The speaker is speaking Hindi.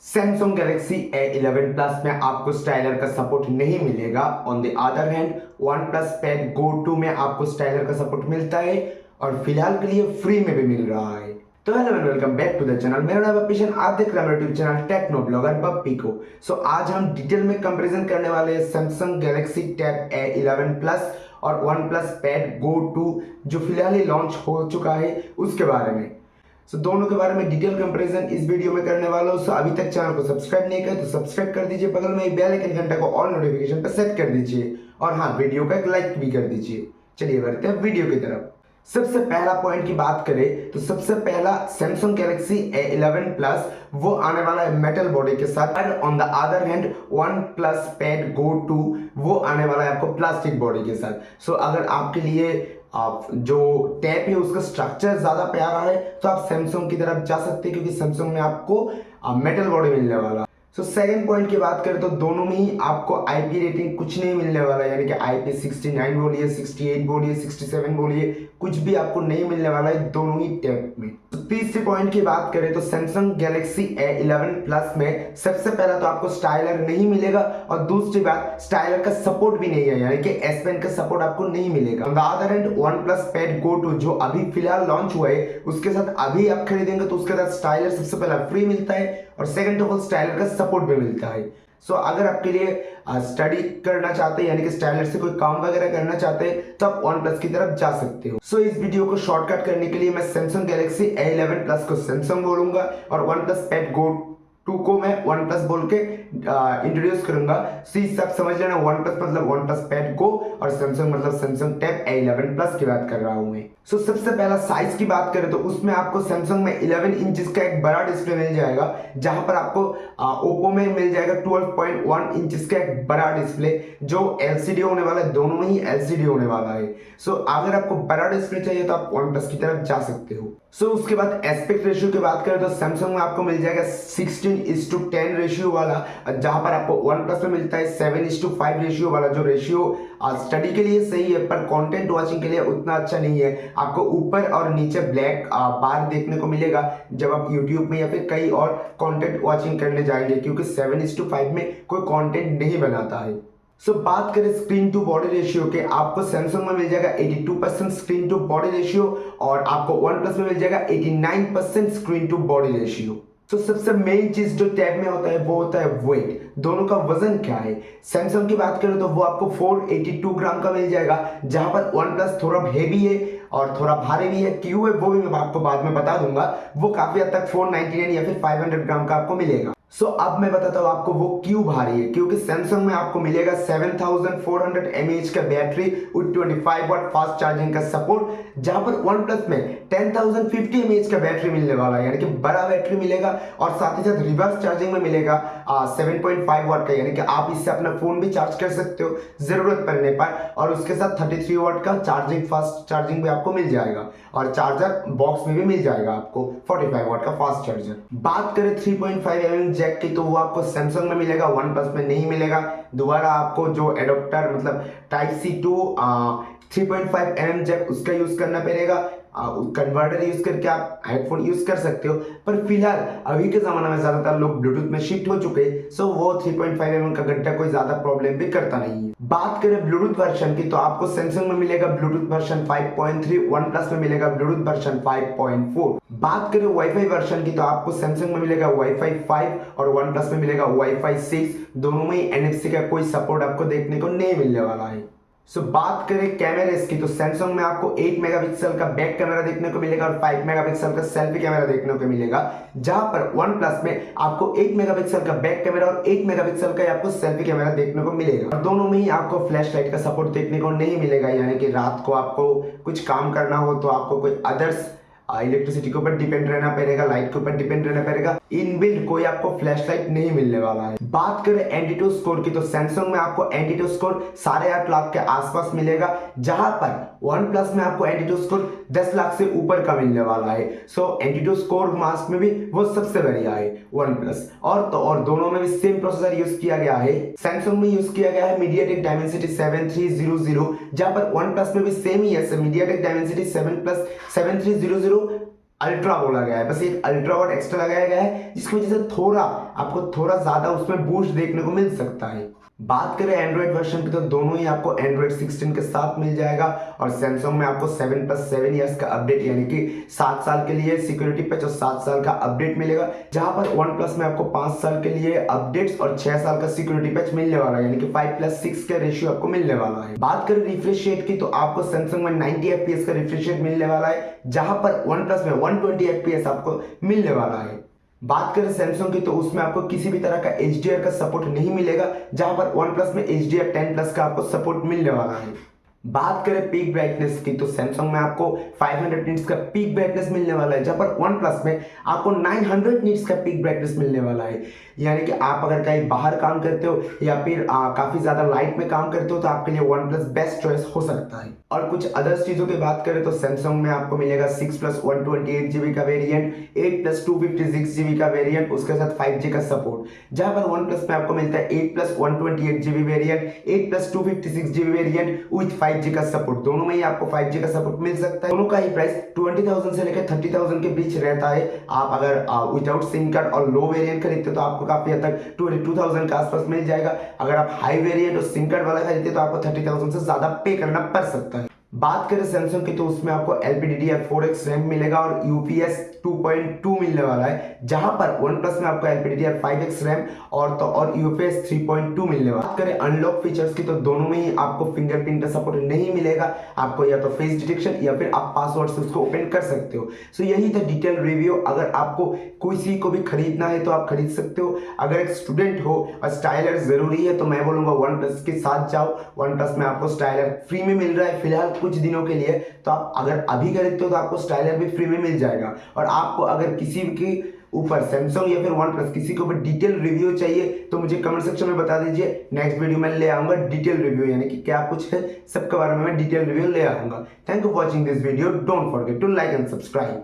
सैमसंग गैलेक्सी A11 प्लस में आपको स्टाइलर का सपोर्ट नहीं मिलेगा। On the other hand OnePlus pad go 2 में आपको स्टाइलर का सपोर्ट मिलता है और फिलहाल के लिए फ्री में भी मिल रहा है। तो hello and welcome back to the channel. मेरा नाम है पिशन, आप देख रहे हैं मेरा YouTube channel techno blogger Bappi को। सो आज हम डिटेल में कंपैरिजन करने वाले हैं Samsung Galaxy tab A11 plus और वन प्लस पैड गो 2 जो फिलहाल ही लॉन्च हो चुका है उसके बारे में। दोनों के बारे में डिटेल कंपैरिजन इस वीडियो में करने वाला हूँ। अभी तक चैनल को सब्सक्राइब नहीं किया तो सब्सक्राइब कर दीजिए, बगल में बेल आइकन घंटा को ऑल नोटिफिकेशन पर सेट कर दीजिए और हाँ, वीडियो को एक लाइक भी कर दीजिए। चलिए बढ़ते हैं वीडियो की तरफ। सबसे पहला पॉइंट की बात करें तो सबसे पहला सैमसंग गैलेक्सी A11 प्लस वो आने वाला है मेटल बॉडी के साथ, और on the other hand OnePlus pad go 2 वो आने वाला है आपको प्लास्टिक बॉडी के साथ। अगर आपके लिए आप जो टैब है उसका स्ट्रक्चर ज्यादा प्यारा है तो आप सैमसंग की तरफ जा सकते हैं, क्योंकि सैमसंग में आपको मेटल बॉडी मिलने वाला। सेकंड पॉइंट की बात करें तो दोनों में ही आपको आईपी रेटिंग कुछ नहीं मिलने वाला, यानी कि आईपी 69 बोलिए, 68 बोलिए, 67 बोलिए, कुछ भी आपको नहीं मिलने वाला है दोनों ही टैब में। तीसरे पॉइंट की बात करें तो सैमसंग गैलेक्सी A11 प्लस में सबसे पहला तो आपको स्टाइलर नहीं मिलेगा और दूसरी बात स्टाइलर का सपोर्ट भी नहीं है, यानी कि S पेन का सपोर्ट आपको नहीं मिलेगा। On the other hand OnePlus pad go 2 जो अभी फिलहाल लॉन्च हुआ है उसके साथ अभी आप खरीदेंगे तो उसके साथ स्टाइलर सबसे पहला फ्री मिलता है और सेकंड ऑफ ऑल स्टाइलर का सपोर्ट भी मिलता है। अगर आपके लिए स्टडी करना चाहते हैं, यानी कि स्टाइलर से कोई काम वगैरह करना चाहते हैं तो आप वन प्लस की तरफ जा सकते हो। इस वीडियो को शॉर्टकट करने के लिए मैं सैमसंग गैलेक्सी A11 प्लस को सैमसंग बोलूंगा और वन प्लस पैड गो 2 को मैं वन प्लस बोल के इंट्रोड्यूस करूंगा। सब समझ लेना, वन प्लस मतलब वन प्लस पैड गो और सैमसंग मतलब सैमसंग टैब A11 प्लस की बात कर रहा हूं मैं। सबसे पहला साइज की बात करें तो उसमें आपको सैमसंग में 11 इंच का एक बड़ा डिस्प्ले मिल जाएगा, जहां पर आपको ओप्पो में मिल जाएगा 12.1 इंच का एक बड़ा डिस्प्ले जो LCD होने वाला है। दोनों में ही LCD होने वाला है। अगर आपको बड़ा डिस्प्ले चाहिए तो आप वन प्लस की तरफ जा सकते हो। उसके बाद एस्पेक्ट रेशियो की बात करें तो सैमसंग में आपको मिल जाएगा 16:10 रेशियो वाला, जहां पर आपको वन प्लस में मिलता है 7:5 रेशियो वाला, जो रेशियो स्टडी के लिए सही है पर कंटेंट वाचिंग के लिए उतना अच्छा नहीं है। आपको ऊपर और नीचे ब्लैक बार देखने को मिलेगा जब आप YouTube में या फिर कहीं और कंटेंट वाचिंग करने जाएंगे, क्योंकि 7:5 में कोई कंटेंट नहीं बनाता है। बात करें स्क्रीन टू बॉडी रेशियो के, आपको सैमसंग में मिल जाएगा 82% स्क्रीन टू बॉडी रेशियो और आपको वन प्लस में मिल जाएगा 89% स्क्रीन टू बॉडी रेशियो। सबसे मेन चीज जो टैब में होता है वो होता है वेट। दोनों का वजन क्या है? सैमसंग की बात करें तो वो आपको 482 ग्राम का मिल जाएगा, जहां पर वन प्लस थोड़ा हेवी है और थोड़ा भारी भी है। क्यों है वो भी मैं आपको बाद में बता दूंगा। वो काफी हद तक 499 या फिर 500 ग्राम का आपको मिलेगा। अब मैं बताता हूँ आपको वो क्यों भारी है। क्योंकि सैमसंग में आपको मिलेगा 7400 mAh का battery with 25 watt fast charging का सपोर्ट, जहां पर वन प्लस में 10050 mAh का बैटरी मिलने वाला है, यानी कि बड़ा बैटरी मिलेगा और साथ ही साथ रिवर्स चार्जिंग में मिलेगा 7.5 वाट का, यानी कि आप इससे अपना फोन भी चार्ज कर सकते हो जरूरत पड़ने पर, और उसके साथ 33 वाट का चार्जिंग फास्ट चार्जिंग भी आपको मिल जाएगा और चार्जर बॉक्स में भी मिल जाएगा आपको 45 वाट का फास्ट चार्जर। बात करें 3.5 mm जैक की तो वो आपको सैमसंग में मिलेगा, वन प्लस में नहीं मिलेगा। दोबारा आपको जो एडोप्टर मतलब type C to 3.5 mm jack उसका यूज करना पड़ेगा। कन्वर्टर यूज करके आप हेडफोन यूज कर सकते हो, पर फिलहाल अभी के जमाने में ज्यादातर लोग ब्लूटूथ में शिफ्ट हो चुके हैं। वो 3.5 mm का गड्ढा कोई ज्यादा प्रॉब्लम भी करता नहीं है। बात करें ब्लूटूथ वर्जन की तो आपको सैमसंग में मिलेगा ब्लूटूथ वर्जन 5.3, वन प्लस में मिलेगा ब्लूटूथ वर्जन 5.4। बात करें वाईफाई वर्जन की तो आपको सैमसंग में मिलेगा वाईफाई 5 और वन प्लस में मिलेगा वाईफाई 6। दोनों में ही NFC का कोई सपोर्ट आपको देखने को नहीं मिलने वाला है। बात करें कैमरेस की तो सैमसंग में आपको 8 मेगापिक्सल का बैक कैमरा देखने को मिलेगा और 5 मेगापिक्सल का सेल्फी कैमरा देखने को मिलेगा, जहां पर वन प्लस में आपको 8 मेगापिक्सल का बैक कैमरा और 8 मेगापिक्सल का आपको सेल्फी कैमरा देखने को मिलेगा। और दोनों में ही आपको फ्लैश लाइट का सपोर्ट देखने को नहीं मिलेगा, यानी कि रात को आपको कुछ काम करना हो तो आपको कोई अदर्स इलेक्ट्रिसिटी के ऊपर डिपेंड रहना पड़ेगा, लाइट के ऊपर डिपेंड रहना पड़ेगा। इनबिल्ट कोई आपको फ्लैश लाइट नहीं मिलने वाला है। बात करें एंटीटू स्कोर की तो सैमसंग में आपको एंटीटू स्कोर 8.5 लाख के आसपास मिलेगा, जहां पर वन प्लस में आपको एंटीटू स्कोर 10 लाख से ऊपर का मिलने वाला है। एंटीटू स्कोर मास्क में भी वो सबसे बढ़िया है वन प्लस। और दोनों में भी सेम प्रोसेसर यूज किया गया है। सैमसंग में यूज किया गया है मीडियाटेक डायमेंसिटी 7300, जहां पर वन प्लस में भी सेम ही है मीडियाटेक डायमेंसिटी 7300 अल्ट्रा बोला गया है, बस एक अल्ट्रा वर्ड एक्स्ट्रा लगाया गया है जिसकी वजह से थोड़ा आपको थोड़ा ज्यादा उसमें बूस्ट देखने को मिल सकता है। बात करें एंड्रॉइड वर्जन की तो दोनों ही आपको एंड्रॉइड 16 के साथ मिल जाएगा और सैमसंग में आपको 7+7 ईयर्स का अपडेट यानी कि 7 साल के लिए सिक्योरिटी पैच और 7 साल का अपडेट मिलेगा, जहां पर वन प्लस में आपको 5 साल के लिए अपडेट्स और 6 साल का सिक्योरिटी पैच मिलने वाला है, यानी कि 5+6 का रेशियो आपको मिलने वाला है। बात करें रिफ्रेश रेट की तो आपको सैमसंग में 90 FPS का रिफ्रेश रेट मिलने वाला है, जहां पर वन प्लस में 120 FPS आपको मिलने वाला है। बात करें सैमसंग की तो उसमें आपको किसी भी तरह का HDR का सपोर्ट नहीं मिलेगा, जहां पर वन प्लस में HDR 10+ का आपको सपोर्ट मिलने वाला है। बात करें पीक ब्राइटनेस की तो सैमसंग में आपको 500 निट्स का पीक ब्राइटनेस मिलने वाला है, जहां पर वन प्लस में आपको 900 निट्स का पीक ब्राइटनेस मिलने वाला है। यानी कि आप अगर कहीं बाहर काम करते हो या फिर काफी ज्यादा लाइट में काम करते हो तो आपके लिए वन प्लस बेस्ट चॉइस हो सकता है। और कुछ अदर्स चीजों की बात करें तो सैमसंग में आपको मिलेगा 6+128GB का वेरिएंट, 8+256GB का वेरिएंट, उसके साथ 5G का सपोर्ट, जहां पर वन प्लस में आपको मिलता है 8+128GB variant, 8+256GB variant with 5G का सपोर्ट। दोनों में ही आपको 5G का सपोर्ट मिल सकता है। दोनों का ही प्राइस 20,000 से लेकर 30,000 के बीच रहता है। आप अगर विदाउट सिम कार्ड और लो वेरिएंट खरीदते तो आपको काफी हद तक 22,000 के आसपास मिल जाएगा। अगर आप हाई वेरिएंट और सिम कार्ड वाला खरीदते तो आपको 30,000 से ज्यादा पे करना पड़ सकता है। बात करें सैमसंग की तो उसमें आपको LPDDR4X रैम मिलेगा और UPS 2.2 मिलने वाला है, जहां पर वन प्लस में आपको LPDDR5X रैम और UPS 3.2 मिलने वाला है। बात करें अनलॉक फीचर्स की तो दोनों में ही आपको फिंगरप्रिंट का सपोर्ट नहीं मिलेगा, आपको या तो फेस डिटेक्शन या फिर आप पासवर्ड से उसको ओपन कर सकते हो। सो यही था डिटेल रिव्यू। अगर आपको किसी को भी खरीदना है तो आप खरीद सकते हो। अगर एक स्टूडेंट हो और स्टाइलर जरूरी है तो मैं बोलूंगा वन प्लस के साथ जाओ। वन प्लस में आपको स्टाइलर फ्री में मिल रहा है फिलहाल कुछ दिनों के लिए, तो आप अगर अभी खरीदते हो तो आपको स्टाइलर भी फ्री में मिल जाएगा। और आपको अगर किसी के ऊपर सैमसंग या फिर वन प्लस किसी के ऊपर डिटेल रिव्यू चाहिए तो मुझे कमेंट सेक्शन में बता दीजिए। नेक्स्ट वीडियो में ले आऊंगा डिटेल रिव्यू, यानी कि क्या कुछ है सबके बारे में मैं डिटेल रिव्यू ले आऊंगा। Thank you for watching this video. Don't forget to like and subscribe.